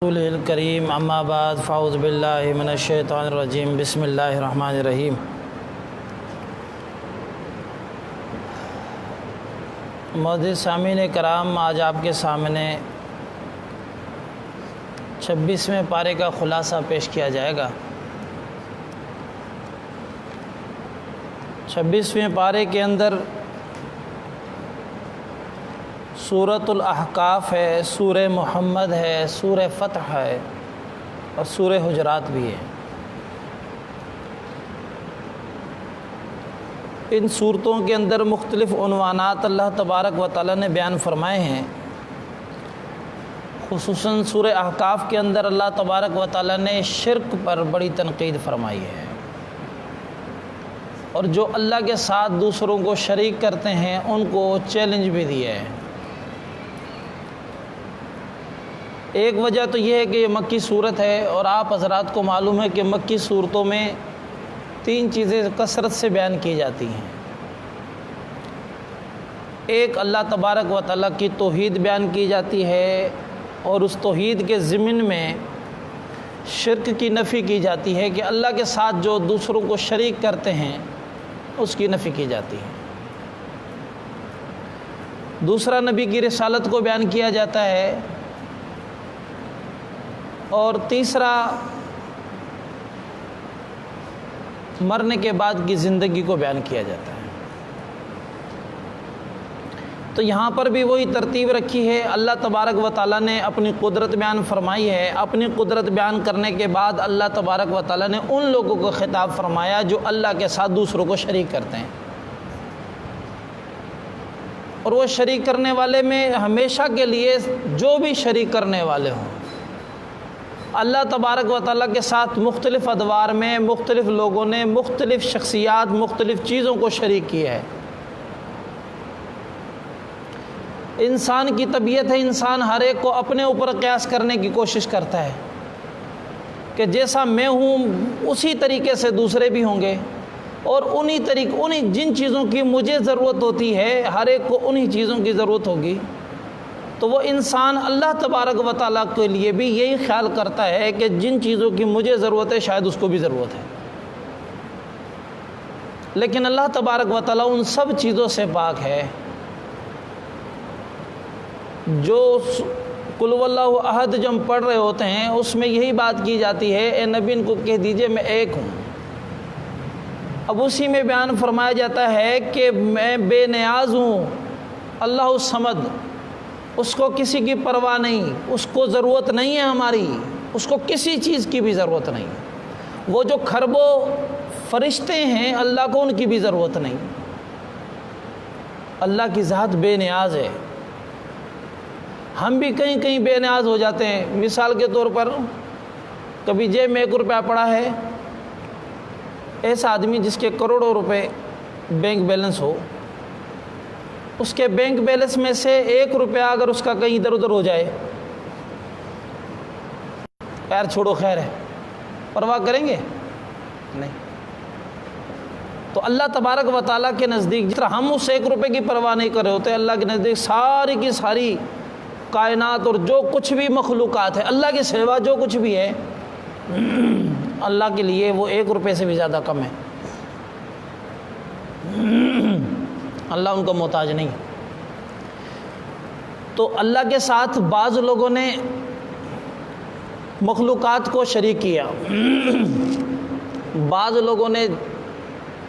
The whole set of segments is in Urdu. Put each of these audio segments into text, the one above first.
الکریم اما بعد فاعوذ باللہ من الشیطان الرجیم بسم اللہ الرحمن الرحیم۔ معزز سامعین کرام، آج آپ کے سامنے 26ویں پارے کا خلاصہ پیش کیا جائے گا۔ 26ویں پارے کے اندر سورۃ الاحقاف ہے، سورہ محمد ہے، سورہ فتح ہے اور سورہ حجرات بھی ہے۔ ان صورتوں کے اندر مختلف عنوانات اللہ تبارک و تعالی نے بیان فرمائے ہیں۔ خصوصاً سورہ احقاف کے اندر اللہ تبارک و تعالی نے شرک پر بڑی تنقید فرمائی ہے، اور جو اللہ کے ساتھ دوسروں کو شریک کرتے ہیں ان کو چیلنج بھی دیا ہے۔ ایک وجہ تو یہ ہے کہ یہ مکی صورت ہے، اور آپ حضرات کو معلوم ہے کہ مکی صورتوں میں 3 چیزیں کثرت سے بیان کی جاتی ہیں۔ ایک، اللہ تبارک و تعالیٰ کی توحید بیان کی جاتی ہے، اور اس توحید کے ضمن میں شرک کی نفی کی جاتی ہے کہ اللہ کے ساتھ جو دوسروں کو شریک کرتے ہیں اس کی نفی کی جاتی ہے۔ دوسرا، نبی کی رسالت کو بیان کیا جاتا ہے، اور تیسرا، مرنے کے بعد کی زندگی کو بیان کیا جاتا ہے۔ تو یہاں پر بھی وہی ترتیب رکھی ہے۔ اللہ تبارک و تعالیٰ نے اپنی قدرت بیان فرمائی ہے۔ اپنی قدرت بیان کرنے کے بعد اللہ تبارک و تعالیٰ نے ان لوگوں کو خطاب فرمایا جو اللہ کے ساتھ دوسروں کو شریک کرتے ہیں، اور وہ شریک کرنے والے میں ہمیشہ کے لیے جو بھی شریک کرنے والے ہوں، اللہ تبارک و تعالیٰ کے ساتھ مختلف ادوار میں مختلف لوگوں نے مختلف شخصیات مختلف چیزوں کو شریک کیا ہے۔ انسان کی طبیعت ہے، انسان ہر ایک کو اپنے اوپر قیاس کرنے کی کوشش کرتا ہے کہ جیسا میں ہوں اسی طریقے سے دوسرے بھی ہوں گے، اور انہی جن چیزوں کی مجھے ضرورت ہوتی ہے ہر ایک کو انہی چیزوں کی ضرورت ہوگی۔ تو وہ انسان اللہ تبارک و تعالیٰ کے لیے بھی یہی خیال کرتا ہے کہ جن چیزوں کی مجھے ضرورت ہے شاید اس کو بھی ضرورت ہے، لیکن اللہ تبارک و تعالیٰ ان سب چیزوں سے پاک ہے۔ جو قل هو اللہ احد جو ہم پڑھ رہے ہوتے ہیں اس میں یہی بات کی جاتی ہے، اے نبی ان کو کہہ دیجئے میں ایک ہوں۔ اب اسی میں بیان فرمایا جاتا ہے کہ میں بے نیاز ہوں، اللہ الصمد، اس کو کسی کی پرواہ نہیں، اس کو ضرورت نہیں ہے ہماری، اس کو کسی چیز کی بھی ضرورت نہیں۔ وہ جو کھربوں فرشتے ہیں اللہ کو ان کی بھی ضرورت نہیں۔ اللہ کی ذات بے نیاز ہے۔ ہم بھی کہیں کہیں بے نیاز ہو جاتے ہیں۔ مثال کے طور پر کبھی جیب میں 1 روپیہ پڑا ہے، ایسا آدمی جس کے کروڑوں روپے بینک بیلنس ہو، اس کے بینک بیلنس میں سے 1 روپیہ اگر اس کا کہیں ادھر ادھر ہو جائے، خیر چھوڑو خیر ہے، پرواہ کریں گے؟ نہیں۔ تو اللہ تبارک و تعالیٰ کے نزدیک جس طرح ہم اس 1 روپے کی پرواہ نہیں کر رہے ہوتے، اللہ کے نزدیک ساری کی ساری کائنات اور جو کچھ بھی مخلوقات ہے، اللہ کے سوا جو کچھ بھی ہے، اللہ کے لیے وہ 1 روپے سے بھی زیادہ کم ہے۔ اللہ ان کا محتاج نہیں۔ تو اللہ کے ساتھ بعض لوگوں نے مخلوقات کو شریک کیا، بعض لوگوں نے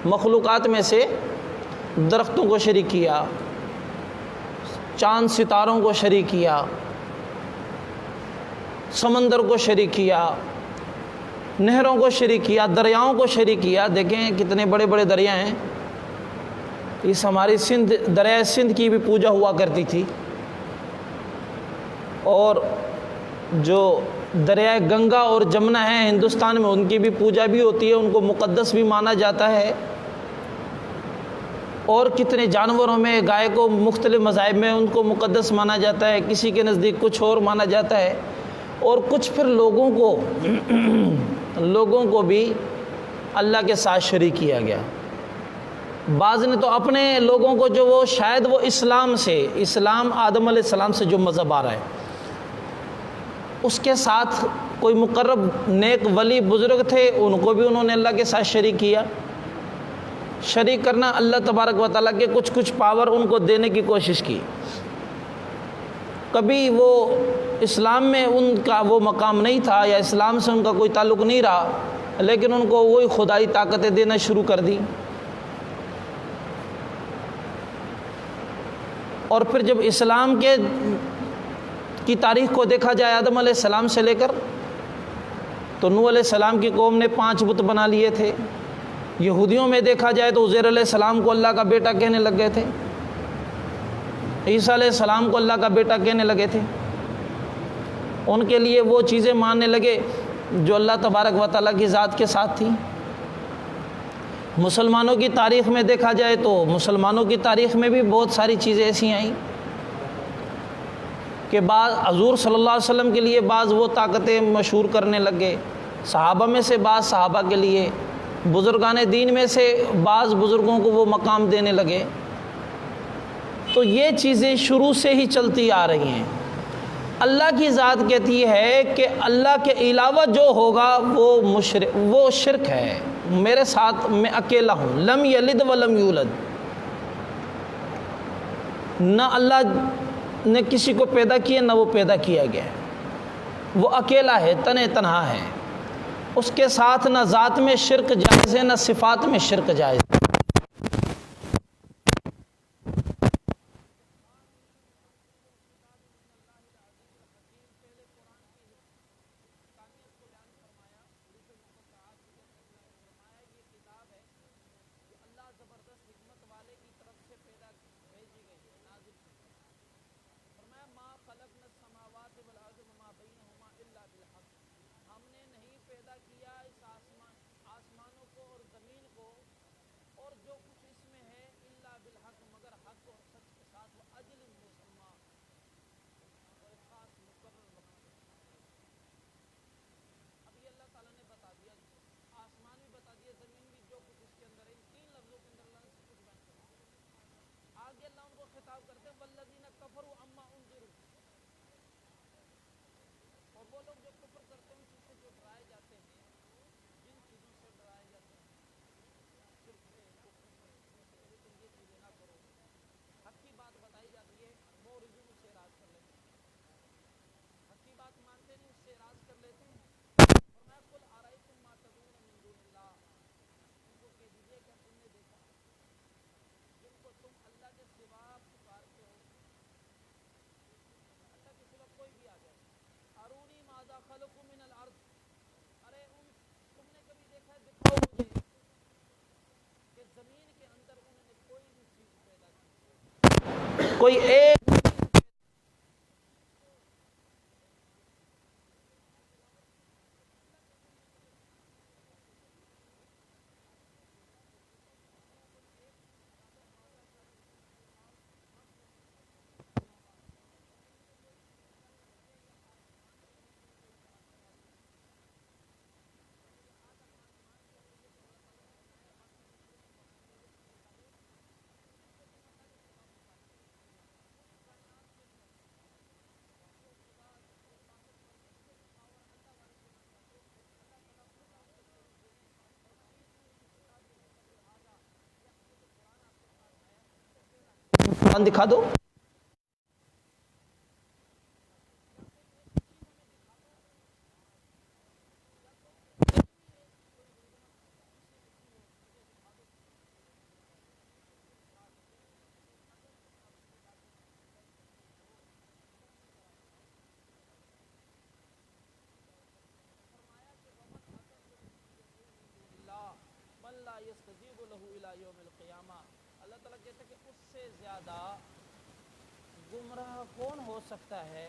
مخلوقات میں سے درختوں کو شریک کیا، چاند ستاروں کو شریک کیا، سمندر کو شریک کیا، نہروں کو شریک کیا، دریاؤں کو شریک کیا۔ دیکھیں کتنے بڑے بڑے دریا ہیں۔ اس ہماری دریائے سندھ کی بھی پوجا ہوا کرتی تھی، اور جو دریائے گنگا اور جمنا ہیں ہندوستان میں ان کی بھی پوجا بھی ہوتی ہے، ان کو مقدس بھی مانا جاتا ہے۔ اور کتنے جانوروں میں گائے کو مختلف مذاہب میں ان کو مقدس مانا جاتا ہے، کسی کے نزدیک کچھ اور مانا جاتا ہے، اور کچھ پھر لوگوں کو بھی اللہ کے ساتھ شریک کیا گیا۔ بعض نے تو اپنے لوگوں کو جو وہ شاید وہ اسلام آدم علیہ السلام سے جو مذہب آ رہا ہے اس کے ساتھ کوئی مقرب نیک ولی بزرگ تھے، ان کو بھی انہوں نے اللہ کے ساتھ شریک کیا۔ شریک کرنا اللہ تبارک و تعالیٰ کے کچھ پاور ان کو دینے کی کوشش کی۔ کبھی وہ اسلام میں ان کا وہ مقام نہیں تھا یا اسلام سے ان کا کوئی تعلق نہیں رہا، لیکن ان کو وہی خدائی طاقتیں دینا شروع کر دی۔ اور پھر جب اسلام کی تاریخ کو دیکھا جائے آدم علیہ السلام سے لے کر، تو نوح علیہ السلام کی قوم نے 5 بت بنا لیے تھے۔ یہودیوں میں دیکھا جائے تو عزیر علیہ السلام کو اللہ کا بیٹا کہنے لگ گئے تھے، عیسیٰ علیہ السلام کو اللہ کا بیٹا کہنے لگے تھے۔ ان کے لیے وہ چیزیں ماننے لگے جو اللہ تبارک و تعالیٰ کی ذات کے ساتھ تھی۔ مسلمانوں کی تاریخ میں دیکھا جائے تو مسلمانوں کی تاریخ میں بھی بہت ساری چیزیں ایسی آئیں کہ بعض حضور صلی اللہ علیہ وسلم کے لیے بعض وہ طاقتیں مشہور کرنے لگے، صحابہ میں سے بعض صحابہ کے لیے، بزرگان دین میں سے بعض بزرگوں کو وہ مقام دینے لگے۔ تو یہ چیزیں شروع سے ہی چلتی آ رہی ہیں۔ اللہ کی ذات کہتی ہے کہ اللہ کے علاوہ جو ہوگا وہ شرک ہے، میرے ساتھ میں اکیلا ہوں۔ لم یلد ولم یولد، نہ اللہ نے کسی کو پیدا کیا نہ وہ پیدا کیا گیا، وہ اکیلا ہے، تنہا ہے۔ اس کے ساتھ نہ ذات میں شرک جائز ہے نہ صفات میں شرک جائز ہے۔ کوئی ایک دکھا دو۔ اللہ تعالیٰ کہتے ہیں کہ اس سے زیادہ گمراہ کون ہو سکتا ہے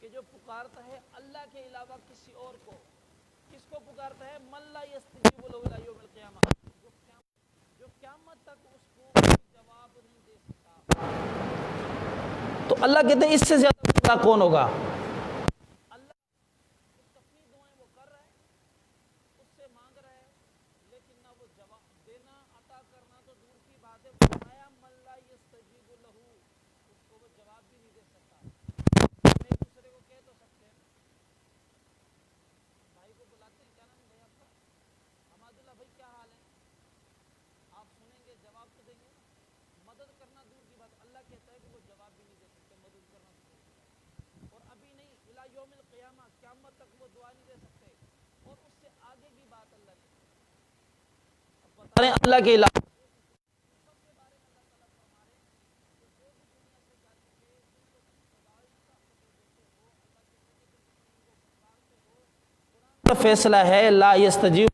کہ جو پکارتا ہے اللہ کے علاوہ کسی اور کو۔ کس کو پکارتا ہے؟ من لا یستجیب لہ الی یوم القیامہ، جو قیامت تک اس کو جواب نہیں دے سکتا۔ تو اللہ کہتے ہیں اس سے زیادہ گمراہ کون ہوگا؟ قیامت تک وہ دعا نہیں دے سکتے. اور اس سے آگے کی بات اللہ نے بتا رہے ہیں اللہ کے علاوہ فیصلہ ہے لا یستجیب،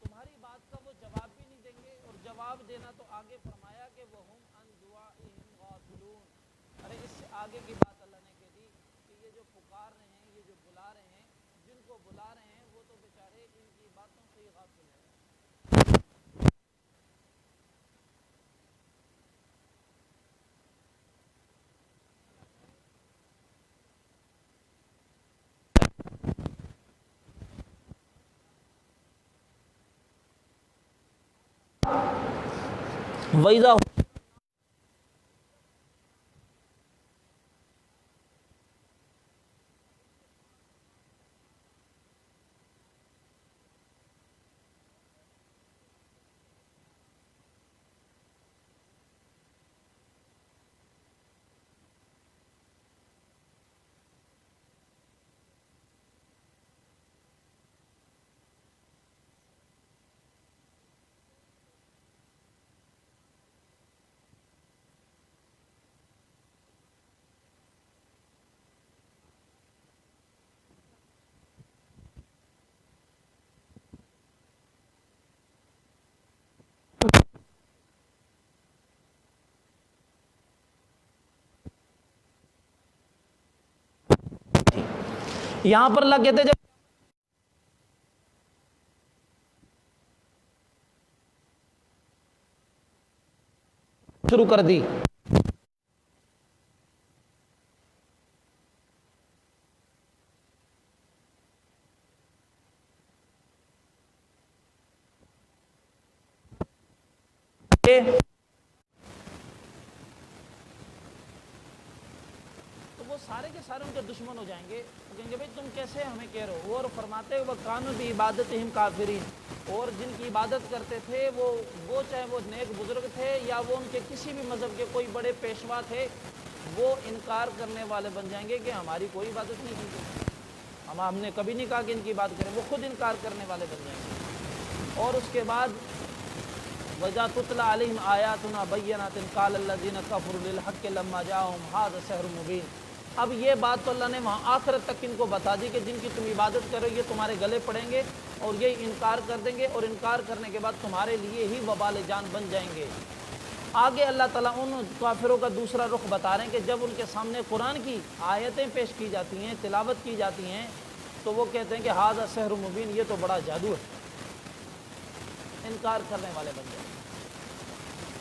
تمہاری بات کا وہ جواب بھی نہیں دیں گے، اور جواب دینا تو آگے فرمایا کہ وہ ہم ان دعائہم غافلون. ارے اس سے آگے کی بات اللہ نے کہہ دی کہ یہ جو پکار رہے ہیں، یہ جو بلا رہے ہیں، جن کو بلا رہے ہیں وہ تو بیچارے ان کی باتوں سے ہی غافل ہیں. وَإِذَا یہاں پر اللہ کہتے ہیں جب شروع کر دی تو وہ سارے کے سارے ان کے دشمن ہو جائیں گے. وہ کہیں گے بھائی تم کیسے ہمیں کہہ رہے ہو. اور فرماتے وہ کانوا بعبادتہم کافرین، اور جن کی عبادت کرتے تھے وہ چاہے وہ نیک بزرگ تھے یا وہ ان کے کسی بھی مذہب کے کوئی بڑے پیشوا تھے، وہ انکار کرنے والے بن جائیں گے کہ ہماری کوئی عبادت نہیں کی، ہم نے کبھی نہیں کہا کہ ان کی بات کریں. وہ خود انکار کرنے والے بن جائیں گے. اور اس کے بعد وَإِذَا تُتْلَىٰ عَلَيْهِمْ آيَاتُنَا بَيِّنَاتٍ قَالَ الَّذِينَ كَفَرُوا لِلْحَقِّ لَمَّا جَاءَهُمْ هَٰذَا سِحْرٌ مُّبِينٌ. اب یہ بات تو اللہ نے وہاں آخرت تک ان کو بتا دی کہ جن کی تم عبادت کرو یہ تمہارے گلے پڑیں گے اور یہ انکار کر دیں گے، اور انکار کرنے کے بعد تمہارے لیے ہی وبال جان بن جائیں گے. آگے اللہ تعالیٰ ان کافروں کا دوسرا رخ بتا رہے ہیں کہ جب ان کے سامنے قرآن کی آیتیں پیش کی جاتی ہیں، تلاوت کی جاتی ہیں، تو وہ کہتے ہیں کہ ھذا سحر مبین، یہ تو بڑا جادو ہے. انکار کرنے والے بن جائیں.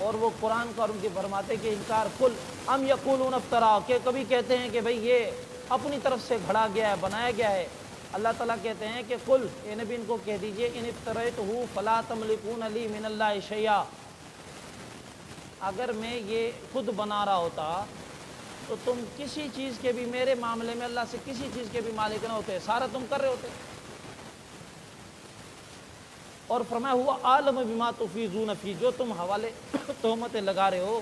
اور وہ قرآن کا اور ان کی فرماتے کہ انکار کل ام یقولون افترا، کہ کبھی کہتے ہیں کہ بھئی یہ اپنی طرف سے گھڑا گیا ہے، بنایا گیا ہے. اللہ تعالیٰ کہتے ہیں کہ قل، اے نبی ان کو کہہ دیجئے ان افتریتہ فلا تملکون لی من اللہ شیئا، اگر میں یہ خود بنا رہا ہوتا تو تم کسی چیز کے بھی میرے معاملے میں اللہ سے کسی چیز کے بھی مالک نہ ہوتے، سارا تم کر رہے ہوتے. اور فرمایا ہوا عالم بما تفیضون فی، جو تم حوالے تہمتیں لگا رہے ہو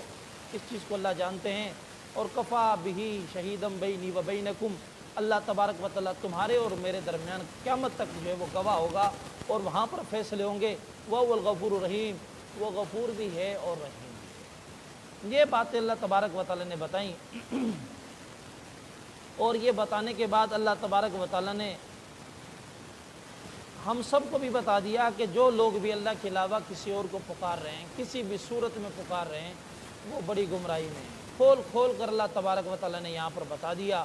اس چیز کو اللہ جانتے ہیں. اور کفا بہ شہیدم بینی و بینکم، اللہ تبارک و تعالیٰ تمہارے اور میرے درمیان قیامت تک جو ہے وہ گواہ ہوگا اور وہاں پر فیصلے ہوں گے. وہ الغفور الرحیم، وہ غفور بھی ہے اور رحیم. یہ باتیں اللہ تبارک و تعالیٰ نے بتائیں. اور یہ بتانے کے بعد اللہ تبارک و تعالیٰ نے ہم سب کو بھی بتا دیا کہ جو لوگ بھی اللہ کے علاوہ کسی اور کو پکار رہے ہیں، کسی بھی صورت میں پکار رہے ہیں، وہ بڑی گمراہی میں ہیں. کھول کھول کر اللہ تبارک و تعالیٰ نے یہاں پر بتا دیا.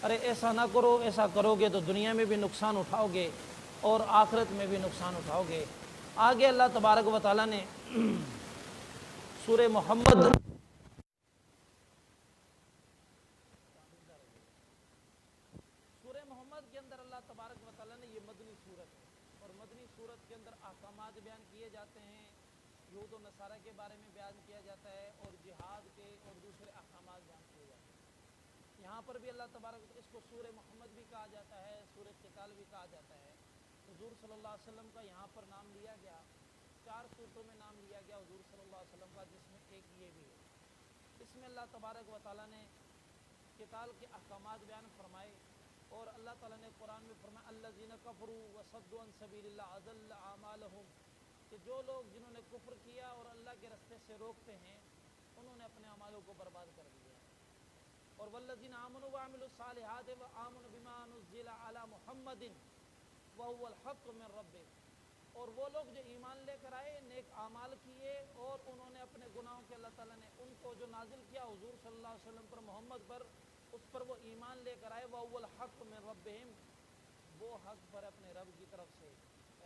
ارے ایسا نہ کرو، ایسا کرو گے تو دنیا میں بھی نقصان اٹھاؤ گے اور آخرت میں بھی نقصان اٹھاؤ گے. آگے اللہ تبارک و تعالیٰ نے سورہ محمد کے اندر اللہ تبارک و تعالیٰ نے، یہ مدنی صورت ہے اور مدنی صورت کے اندر احکامات بیان کیے جاتے ہیں. یہود و نصارہ کے بارے میں بیان کیا جاتا ہے اور جہاد کے اور دوسرے احکامات بیان کیے جاتے ہیں. یہاں پر بھی اللہ تبارک، اس کو سورہ محمد بھی کہا جاتا ہے، سورہ قتال بھی کہا جاتا ہے. حضور صلی اللہ علیہ وسلم کا یہاں پر نام لیا گیا، 4 صورتوں میں نام لیا گیا حضور صلی اللہ علیہ وسلم کا، جس میں ایک یہ بھی ہے. اس میں اللہ تبارک و تعالیٰ نے قتال قتال کے احکامات بیان فرمائے، اور اللہ تعالیٰ نے قرآن میں فرمایا الذین کفروا وصدوا عن سبیل اللہ اضل اعمالهم، کہ جو لوگ جنہوں نے کفر کیا اور اللہ کے راستے سے روکتے ہیں انہوں نے اپنے اعمالوں کو برباد کر دیا ہے۔ اور والذین آمنوا وعملوا الصالحات وآمنوا بما نزل علی محمد وهو الحق من ربهم، اور وہ لوگ جو ایمان لے کر آئے، نیک اعمال کیے، اور انہوں نے اپنے گناہوں کے اللہ تعالیٰ نے ان کو جو نازل کیا حضور صلی اللہ علیہ وسلم پر، محمد پر، اس پر وہ ایمان لے کر آئے، وَهُوَ الْحَقُّ مِن رَبِّهِمْ، وہ حق پر اپنے رب کی طرف سے۔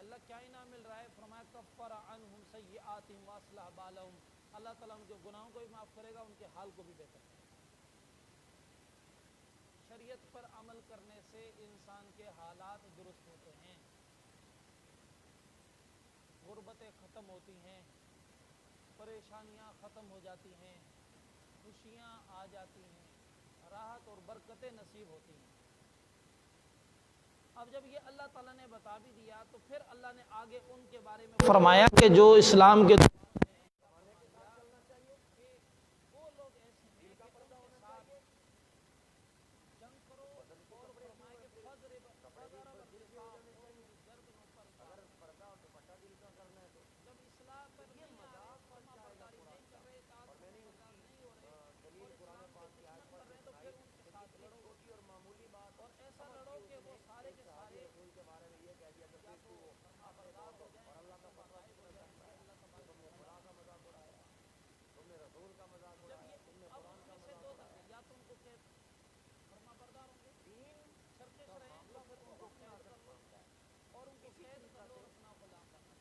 اللہ کیا انعام مل رہا ہے؟ فرمایا کفر عنہم سیئاتہم واصلح بالہم، اللہ تعالیٰ ان کے گناہوں کو بھی معاف کرے گا، ان کے حال کو بھی بہتر کرے گا۔ شریعت پر عمل کرنے سے انسان کے حالات درست ہوتے ہیں، غربتیں ختم ہوتی ہیں، پریشانیاں ختم ہو جاتی ہیں، خوشیاں آ جاتی ہیں، راحت اور برکتیں نصیب ہوتی ہیں۔ اب جب یہ اللہ تعالیٰ نے بتا بھی دیا تو پھر اللہ نے آگے ان کے بارے میں فرمایا کہ جو اسلام کے وہ لوگ ایسے ہیں کہ ان کے ساتھ جنگ کرو، اور فرمایا کہ فضرب الرقاب، اور ان کی گردنوں پر جب اسلام پر نہیں آ رہے، فرما برداری نہیں کر رہے، اطاعت فرمانبردار نہیں ہو رہے، اور اسلام کے دشمن بن رہے ہیں، تو پھر ان کے ساتھ لڑو، اور ایسا لڑو کہ وہ سارے کے سارے یا تو فرما بردار ہو جائیں، غائب ہو جائیں، یہ اللہ تبارک و تعالیٰ جب یہ اب ان میں سے دو طرح، یا تو ان کو کہ فرما بردار ہوں گے، سرکش رہیں، تو پھر ان کو قید کر لو، اور ان کو قید کر لو اور اپنا غلام بنا لو۔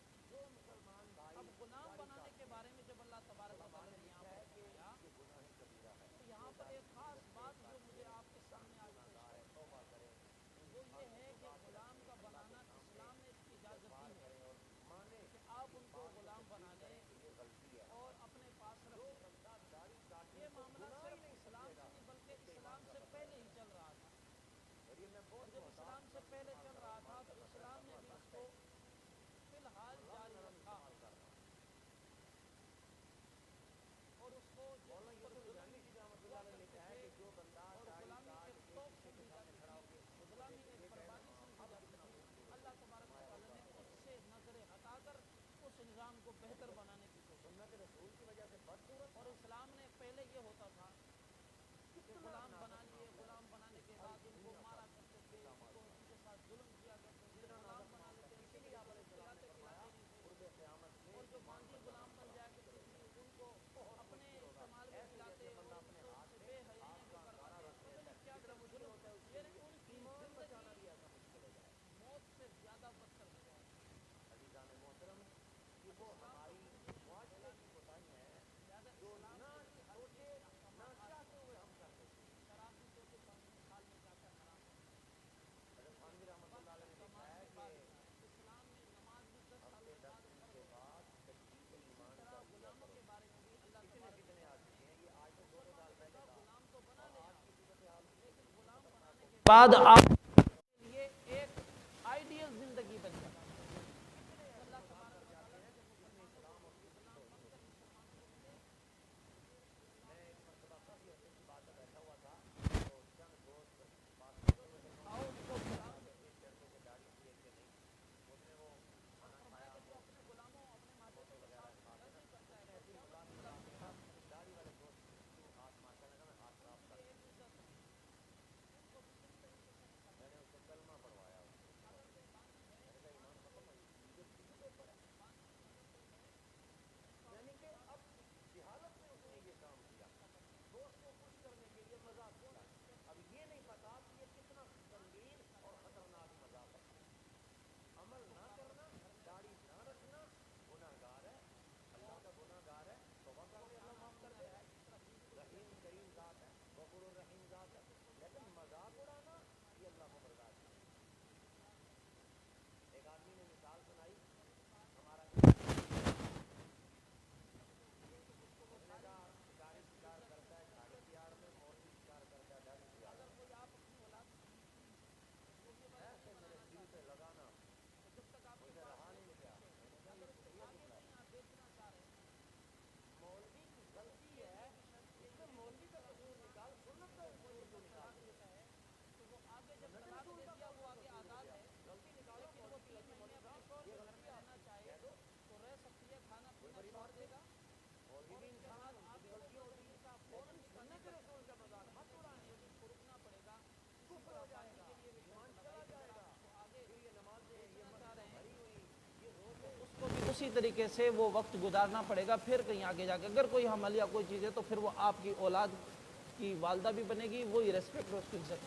اب غلام بنانے کے بارے میں جب اللہ تبارک و تعالیٰ نے یہاں پر فرمایا، تو یہاں پر ایک خاص بات جو مجھے آپ کے سامنے آج پیش کرنی ہے، وہ یہ ہے کہ غلام کا بنانا اسلام نے اس کی اجازت دی ہے کہ آپ ان کو غلام بنا لیں اور اپنے پاس رکھ لیں۔ یہ معاملہ صرف اسلام سے نہیں بلکہ اسلام سے پہلے ہی چل رہا تھا، اور جب اسلام سے پہلے چل رہا تھا تو اسلام نے بھی اس کو فی الحال جاری رکھا، اور اس کو جس پر ظلم ہوا کرتے تھے، اور غلامی ایک توق سمجھی جاتی تھی، غلامی ایک بربادی سمجھی جاتی تھی، اللہ تبارک و تعالیٰ نے اس سے نظر ہٹا کر اس نظام کو بہتر بنانے کی کوشش کی۔ اور اسلام نے پہلے یہ ہوتا تھا کہ غلام بنا لیے، غلام بنانے کے بعد ان کو مارا کرتے تھے، ان کے ساتھ ظلم کیا کرتے تھے، غلام بنا لیتے تھے لیکن ان کو کھلاتے پلاتے نہیں تھے، اور جو باندھی غلام بن جایا کرتی تھی ان کو اپنے استعمال میں کھلاتے، اور ان سے بے حیائیاں جو کرواتے، پتہ نہیں کیا کیا ظلم، یعنی ان کی زندگی موت سے زیادہ بدتر ہو جائے۔ اب اسلام تو خود ہی غلامی ہے، لہٰذا اسلام نے بھی ہر چیز کے احکامات عام کر دیے۔ شراب بھی دیکھو 10 سال میں کیا کیا حرام کر دیا، بس احکامات کے بعد اسلام نے نماز بھی 10 سال کے بعد فرض ہو گئی۔ تو اسی طرح غلاموں کے بارے میں بھی اللہ تبارک و تعالیٰ نے فرما کے دیکھا غلام تو بنا لیں آپ، لیکن غلام بنانے کے بعد آپ کے لیے ایک آئیڈیل زندگی بن جائے۔ اللہ تبارک و تعالیٰ نے جب مسلمانوں کو غلام بن کر مسلمانوں کو ملے، آؤ ان کو غلام فرمایا کہ جو اپنے غلاموں اپنے ماتحتوں کے ساتھ غلطی کرتا ہے تو کیا مطلب ان کی ایک عزت ان کو بھی صحیح طریقے سے نہیں کرتا، اسی طریقے سے وہ وقت گزارنا پڑے گا. پھر کہیں آگے جا کے اگر کوئی حمل یا کوئی چیز ہے تو پھر وہ آپ کی اولاد کی والدہ بھی بنے گی, وہی ریسپیکٹ اس کی عزت.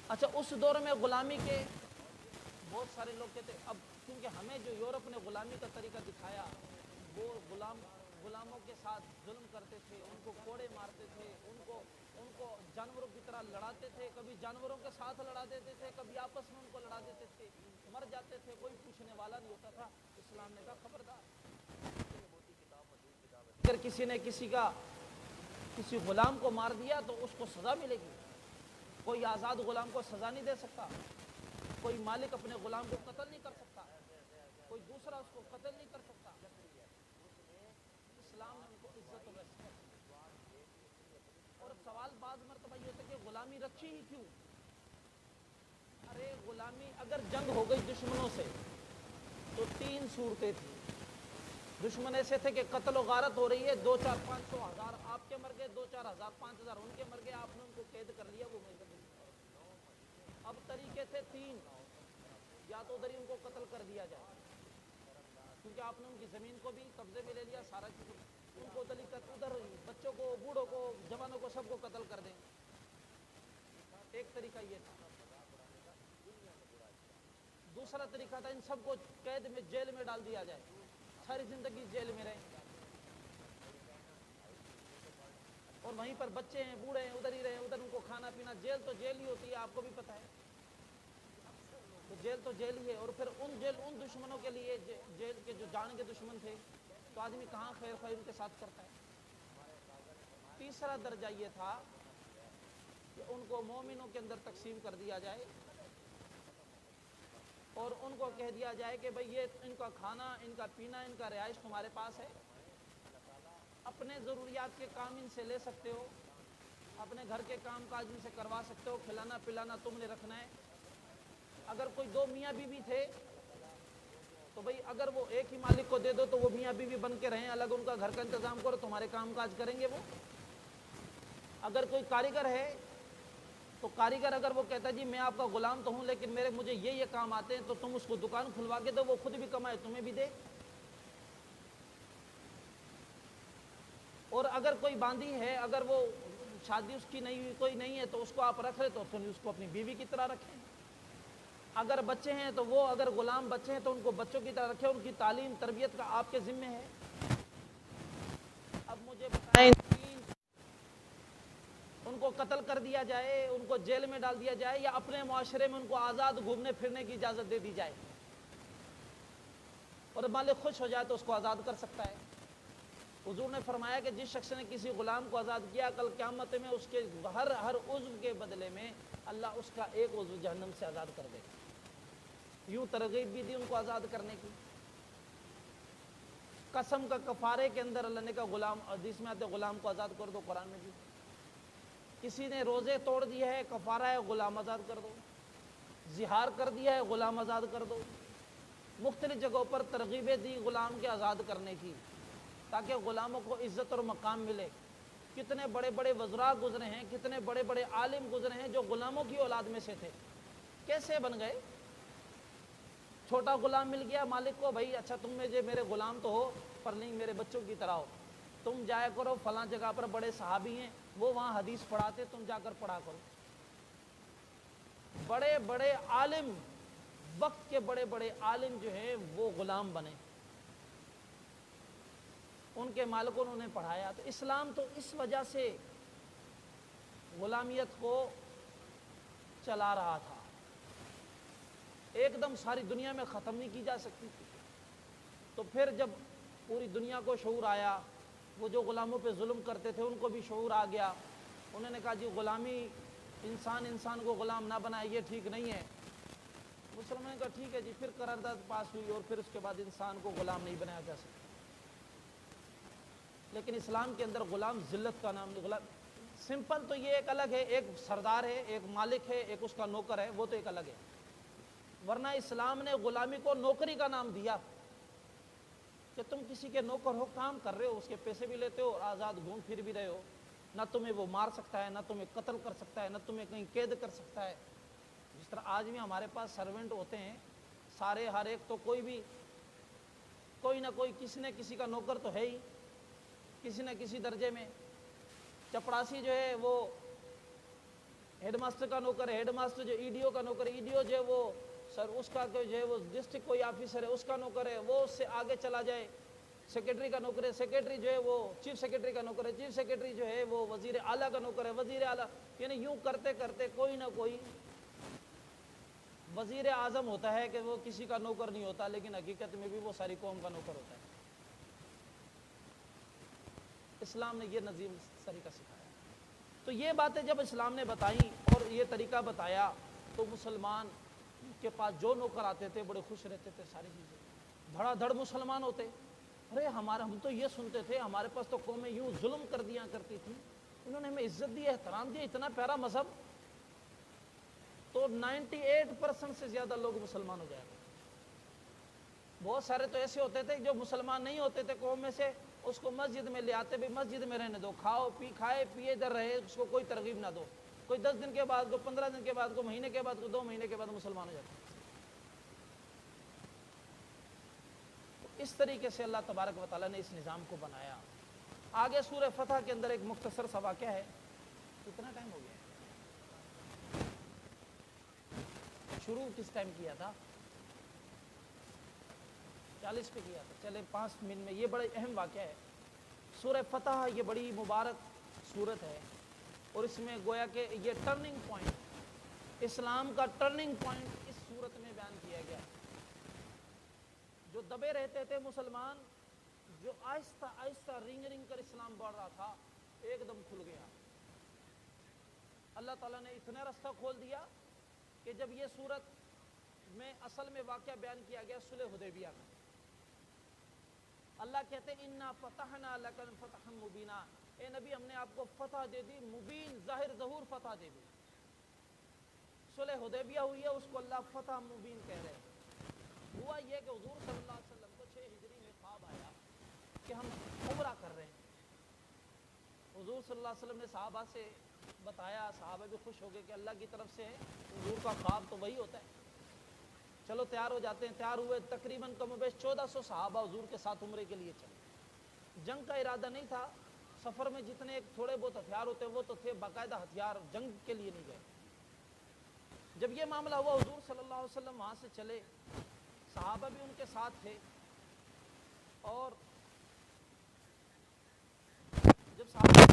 اچھا, اس دور میں غلامی کے بہت سارے لوگ کہتے, اب کیونکہ ہمیں جو یورپ نے غلامی کا طریقہ دکھایا, وہ غلاموں کے ساتھ ظلم کرتے تھے, ان کو کوڑے مارتے تھے, ان کو جانوروں کی طرح لڑاتے تھے, کبھی جانوروں کے ساتھ لڑا دیتے تھے, کبھی آپس میں ان کو لڑا دیتے تھے, مر جاتے تھے, کوئی پوچھنے والا نہیں ہوتا تھا. اسلام نے کہا خبردار, اگر کسی نے کسی غلام کو مار دیا تو اس کو سزا ملے گی. کوئی آزاد غلام کو سزا نہیں دے سکتا, کوئی مالک اپنے غلام کو قتل نہیں کر سکتا, کوئی دوسرا اس کو قتل نہیں کر سکتا. اسلام نے ان کو عزت و ریسپیکٹ. اور سوال بعض مرتبہ یہ ہوتا ہے کہ غلامی رکھی ہی کیوں؟ ارے غلامی, اگر جنگ ہو گئی دشمنوں سے تو 3 صورتیں تھیں. دشمن ایسے تھے کہ قتل و غارت ہو رہی ہے, 2-4-500 ہزار آپ کے مر گئے, 2-4 ہزار 5 ہزار ان کے مر گئے, آپ نے ان کو قید کر لیا, وہ مل گئے. اب طریقے تھے 3, یا تو ادھر ہی ان کو قتل کر دیا جائے کیونکہ آپ نے ان کی زمین کو بھی قبضے میں لے لیا, سارا چیز ان کو ادھر بچوں کو, بوڑھوں کو, جوانوں کو, سب کو قتل کر دیں. ایک طریقہ یہ تھا. دوسرا طریقہ تھا ان سب کو قید میں جیل میں ڈال دیا جائے, ساری زندگی جیل میں رہیں, اور وہیں پر بچے ہیں, بوڑھے ہیں, ادھر ہی رہیں, ادھر ان کو کھانا پینا. جیل تو جیل ہی ہوتی ہے, آپ کو بھی پتہ ہے, تو جیل تو جیل ہی ہے. اور پھر ان دشمنوں کے لیے, جیل کے جو جان کے دشمن تھے, تو آدمی کہاں خیر خیر ان کے ساتھ کرتا ہے. تیسرا درجہ یہ تھا کہ ان کو مومنوں کے اندر تقسیم کر دیا جائے اور ان کو کہہ دیا جائے کہ بھئی یہ ان کا کھانا, ان کا پینا, ان کا رہائش تمہارے پاس ہے, اپنے ضروریات کے کام ان سے لے سکتے ہو, اپنے گھر کے کام کاج ان سے کروا سکتے ہو, کھلانا پلانا تم نے رکھنا ہے. اگر کوئی 2 میاں بیوی تھے تو بھئی اگر وہ ایک ہی مالک کو دے دو تو وہ میاں بیوی بن کے رہیں, الگ ان کا گھر کا انتظام کرو, تمہارے کام کاج کریں گے وہ. اگر کوئی کاریگر ہے تو کاریگر اگر وہ کہتا ہے جی میں آپ کا غلام تو ہوں لیکن مجھے یہ کام آتے ہیں, تو تم اس کو دکان کھلوا کے دو, وہ خود بھی کمائے, تمہیں بھی دے. اور اگر کوئی باندھی ہے, اگر وہ شادی اس کی نہیں ہوئی, کوئی نہیں ہے, تو اس کو آپ رکھ رہے تو اس کو اپنی بیوی کی طرح رکھیں. اگر بچے ہیں تو وہ, اگر غلام بچے ہیں تو ان کو بچوں کی طرح رکھیں, ان کی تعلیم تربیت کا آپ کے ذمہ ہے. اب مجھے بتائیں, ان کو قتل کر دیا جائے, ان کو جیل میں ڈال دیا جائے, یا اپنے معاشرے میں ان کو آزاد گھومنے پھرنے کی اجازت دے دی جائے, اور مالک خوش ہو جائے تو اس کو آزاد کر سکتا ہے. حضور نے فرمایا کہ جس شخص نے کسی غلام کو آزاد کیا, کل قیامت میں اس کے ہر عضو کے بدلے میں اللہ اس کا ایک عضو جہنم سے آزاد کر دے گا. یوں ترغیب بھی دی ان کو آزاد کرنے کی. قسم کا کفارے کے اندر اللہ نے کہا غلام, حدیث میں آتے غلام کو آزاد کر دو, قرآن میں بھی. کسی نے روزے توڑ دیے ہے, کفارہ ہے غلام آزاد کر دو. زہار کر دیا ہے, غلام آزاد کر دو. مختلف جگہوں پر ترغیبیں دی غلام کے آزاد کرنے کی, تاکہ غلاموں کو عزت اور مقام ملے. کتنے بڑے بڑے وزراء گزرے ہیں, کتنے بڑے بڑے عالم گزرے ہیں جو غلاموں کی اولاد میں سے تھے. کیسے بن گئے؟ چھوٹا غلام مل گیا مالک کو, بھائی اچھا تم میں میرے غلام تو ہو پر نہیں میرے بچوں کی طرح ہو, تم جایا کرو فلاں جگہ پر بڑے صحابی ہیں, وہ وہاں حدیث پڑھاتے, تم جا کر پڑھا کرو. بڑے بڑے عالم, وقت کے بڑے بڑے عالم جو ہیں وہ غلام بنے, ان کے مالکوں نے انہیں پڑھایا. تو اسلام تو اس وجہ سے غلامیت کو چلا رہا تھا, ایک دم ساری دنیا میں ختم نہیں کی جا سکتی تھی. تو پھر جب پوری دنیا کو شعور آیا, وہ جو غلاموں پہ ظلم کرتے تھے ان کو بھی شعور آ گیا, انہوں نے کہا جی غلامی, انسان کو غلام نہ بنائے, یہ ٹھیک نہیں ہے. مسلمان نے کہا ٹھیک ہے جی, پھر قرارداد پاس ہوئی اور پھر اس کے بعد انسان کو غلام نہیں بنایا جا سکتا. لیکن اسلام کے اندر غلام ذلت کا نام نہیں. غلام سمپل تو یہ ایک الگ ہے, ایک سردار ہے, ایک مالک ہے, ایک اس کا نوکر ہے, وہ تو ایک الگ ہے. ورنہ اسلام نے غلامی کو نوکری کا نام دیا کہ تم کسی کے نوکر ہو, کام کر رہے ہو, اس کے پیسے بھی لیتے ہو اور آزاد گھوم پھر بھی رہے ہو. نہ تمہیں وہ مار سکتا ہے, نہ تمہیں قتل کر سکتا ہے, نہ تمہیں کہیں قید کر سکتا ہے. جس طرح آج بھی ہمارے پاس سرونٹ ہوتے ہیں, سارے ہر ایک تو کوئی نہ کوئی کسی نہ کسی کا نوکر تو ہے ہی، کسی نہ کسی درجے میں۔ چپڑاسی جو ہے وہ ہیڈ ماسٹر کا نوکر ہے، ہیڈ ماسٹر جو ای ڈی او کا نوکر ہے، ای ڈی او جو ہے وہ سر اس کا جو ہے وہ ڈسٹرکٹ کوئی آفیسر ہے اس کا نوکر ہے، وہ اس سے آگے چلا جائے سیکرٹری کا نوکر ہے، سیکرٹری جو ہے وہ چیف سیکرٹری کا نوکر ہے، چیف سیکرٹری جو ہے وہ وزیر اعلیٰ کا نوکر ہے، وزیر اعلیٰ، یعنی یوں کرتے کرتے کوئی نہ کوئی وزیر اعظم ہوتا ہے کہ وہ کسی کا نوکر نہیں ہوتا، لیکن حقیقت میں بھی وہ ساری قوم کا نوکر ہوتا ہے۔ اسلام نے یہ نظیم طریقہ سکھایا۔ تو یہ باتیں جب اسلام نے بتائیں اور یہ طریقہ بتایا تو مسلمان کے پاس جو نوکر آتے تھے بڑے خوش رہتے تھے، ساری چیزیں دھڑا دھڑ مسلمان ہوتے۔ ارے ہم تو یہ سنتے تھے ہمارے پاس تو قومیں یوں ظلم کر دیا کرتی تھی، انہوں نے ہمیں عزت دی، احترام دیا، اتنا پیارا مذہب۔ تو 98% سے زیادہ لوگ مسلمان ہو جائے گا۔ بہت سارے تو ایسے ہوتے تھے جو مسلمان نہیں ہوتے تھے قوم میں سے، اس کو مسجد میں لے آتے، بھی مسجد میں رہنے دو، کھائے پیے ادھر رہے، اس کو کوئی ترغیب نہ دو۔ کوئی 10 دن کے بعد، کوئی 15 دن کے بعد، کوئی مہینے کے بعد، کوئی 2 مہینے کے بعد مسلمان ہو جاتے۔ اس طریقے سے اللہ تبارک و تعالیٰ نے اس نظام کو بنایا۔ آگے سورہ فتح کے اندر ایک مختصر سا واقعہ ہے۔ کتنا ٹائم ہو گیا؟ شروع کس ٹائم کیا تھا؟ 40 پہ کیا تھا، چلے 5 منٹ میں۔ یہ بڑا اہم واقعہ ہے سورہ فتح، یہ بڑی مبارک سورت ہے، اور اس میں گویا کہ یہ ٹرننگ پوائنٹ، اسلام کا ٹرننگ پوائنٹ اس سورت میں بیان کیا گیا۔ جو دبے رہتے تھے مسلمان، جو آہستہ آہستہ رنگ رنگ کر اسلام بڑھ رہا تھا، ایک دم کھل گیا۔ اللہ تعالیٰ نے اتنا رستہ کھول دیا کہ جب یہ سورت میں اصل میں واقعہ بیان کیا گیا صلح حدیبیہ کا، اللہ کہتے ہیں انا فتحنا لک فتحا مبینا، اے نبی ہم نے آپ کو فتح دے دی، مبین ظاہر ظہور فتح دے دی۔ صلح حدیبیہ ہوئی ہے، اس کو اللہ فتح مبین کہہ رہے ہیں۔ ہوا یہ کہ حضور صلی اللہ علیہ وسلم کو 6 ہجری میں خواب آیا کہ ہم عمرہ کر رہے ہیں۔ حضور صلی اللہ علیہ وسلم نے صحابہ سے بتایا، صحابہ بھی خوش ہو گئے کہ اللہ کی طرف سے ہے، حضور کا خواب تو وہی ہوتا ہے، چلو تیار ہو جاتے ہیں۔ تیار ہوئے، تقریباً کم و بیش 1400 صحابہ حضور کے ساتھ عمرے کے لیے چلے۔ جنگ کا ارادہ نہیں تھا، سفر میں جتنے تھوڑے بہت ہتھیار ہوتے وہ تو تھے، باقاعدہ ہتھیار جنگ کے لیے نہیں گئے۔ جب یہ معاملہ ہوا، حضور صلی اللہ علیہ وسلم وہاں سے چلے، صحابہ بھی ان کے ساتھ تھے، اور جب صحابہ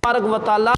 تبارک و تعالیٰ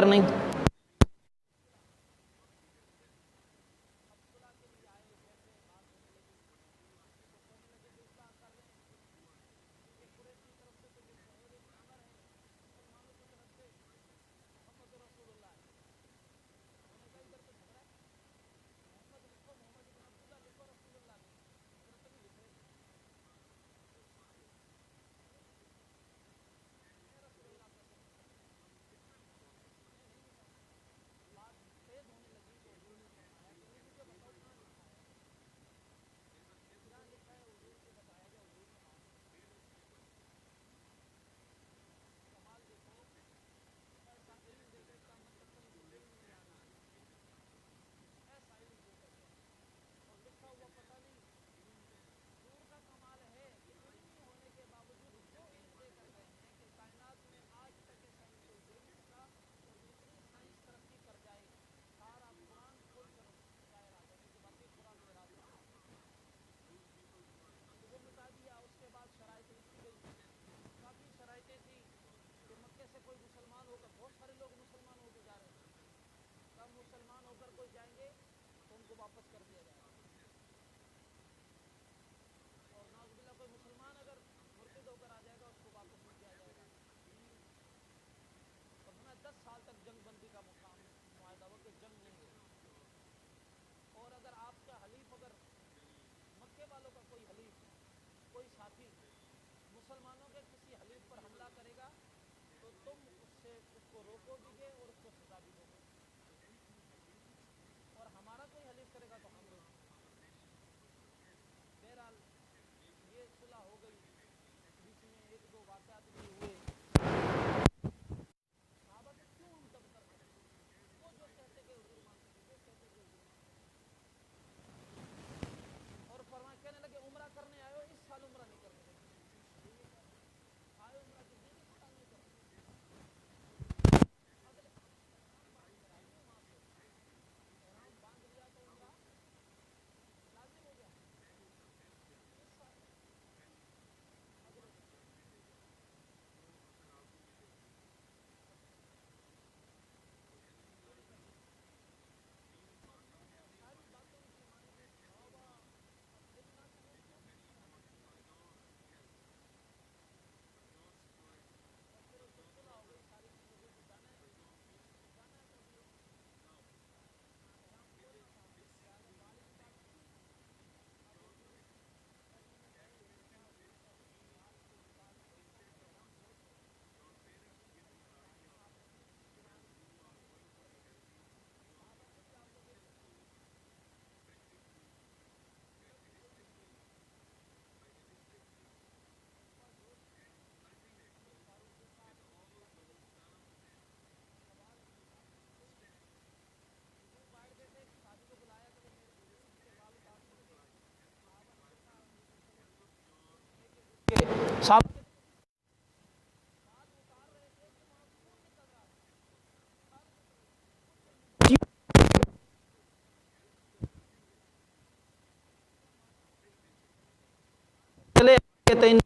نہیں صاحب چلے کہتے ہیں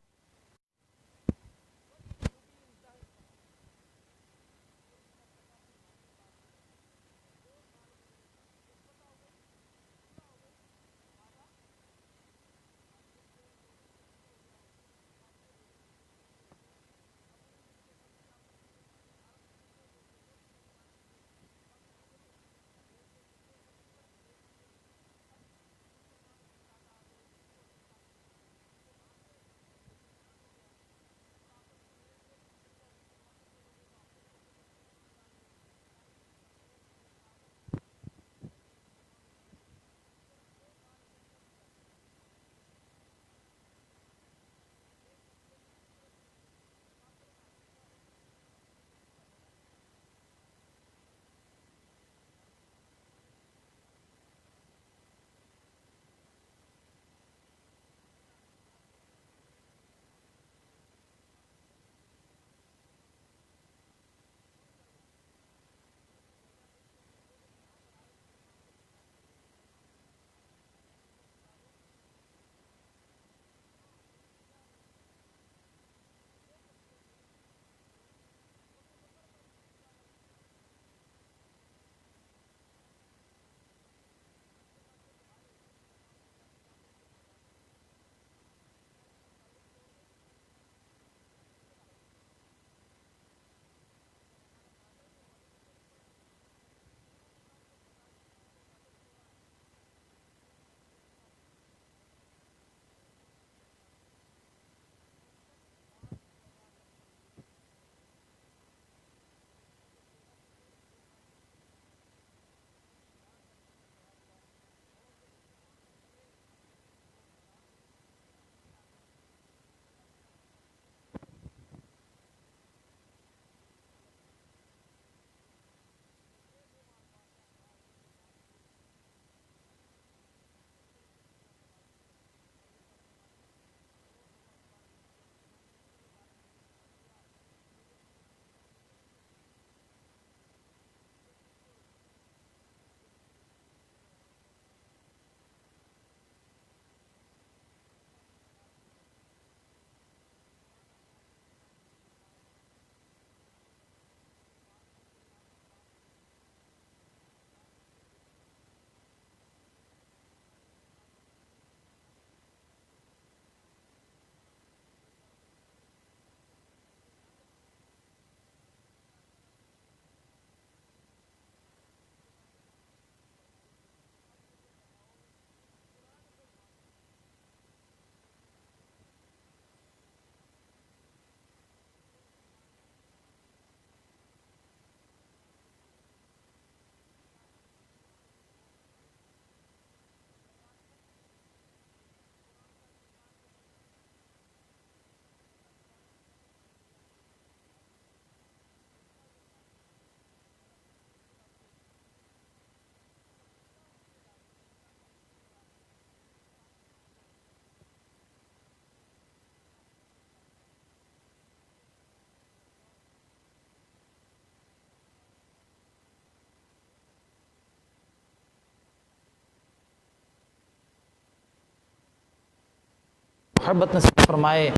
محبت نصیب فرمائے.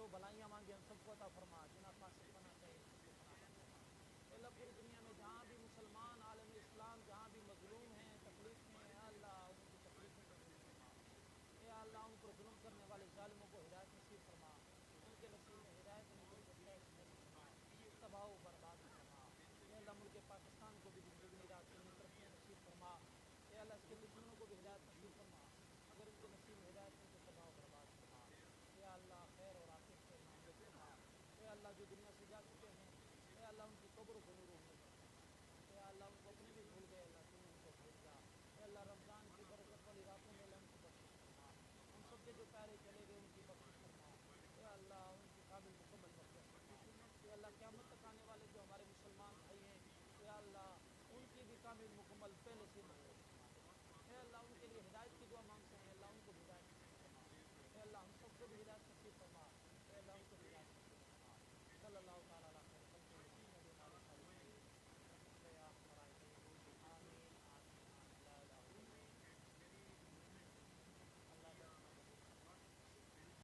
جو بھلائیاں مانگے ہم سب کو عطا فرما، جنہیں پاس سے پناہ چاہیے سب کو پناہ عطا فرما۔ اے اللہ پوری دنیا میں جہاں بھی مسلمان عالم اسلام جہاں بھی مظلوم ہیں، تکلیف میں ہیں، اللہ ان کی تکلیفوں کو دور فرما۔ اے اللہ ان پر ظلم کرنے والے ظالموں کو ہدایت نصیب فرما، ان کے نصیب میں ہدایت نہیں تو خیر نصیب فرما، تباہ و برباد فرما۔ اے اللہ ملک پاکستان کو بھی زندگی رات کی ترقیاں نصیب فرما۔ اے اللہ اس کے دشمنوں کو بھی ہدایت نصیب فرما، اگر ان کے نصیب میں ہدایت نہیں تو تباہ و برباد فرما۔ اے اللہ خیر اور عافیت سے معاملے فرما۔ اے اللہ جو دنیا سے جا چکے ہیں، اے اللہ ان کی قبروں کو نور و نور فرما۔ اے اللہ ان کو اپنے بھی بھول گئے، اللہ تو ان کو بھول جا۔ اے اللہ رمضان کی برکت والی راتوں میں اللہ ان کی بخشش فرما، ہم سب کے جو پیارے چلے گئے ان کی بخشش فرما۔ اے اللہ ان کی کامل مکمل مغفرت فرما۔ اے اللہ قیامت تک آنے والے جو ہمارے مسلمان بھائی ہیں، اے اللہ ان کی بھی کامل مکمل پہلے سے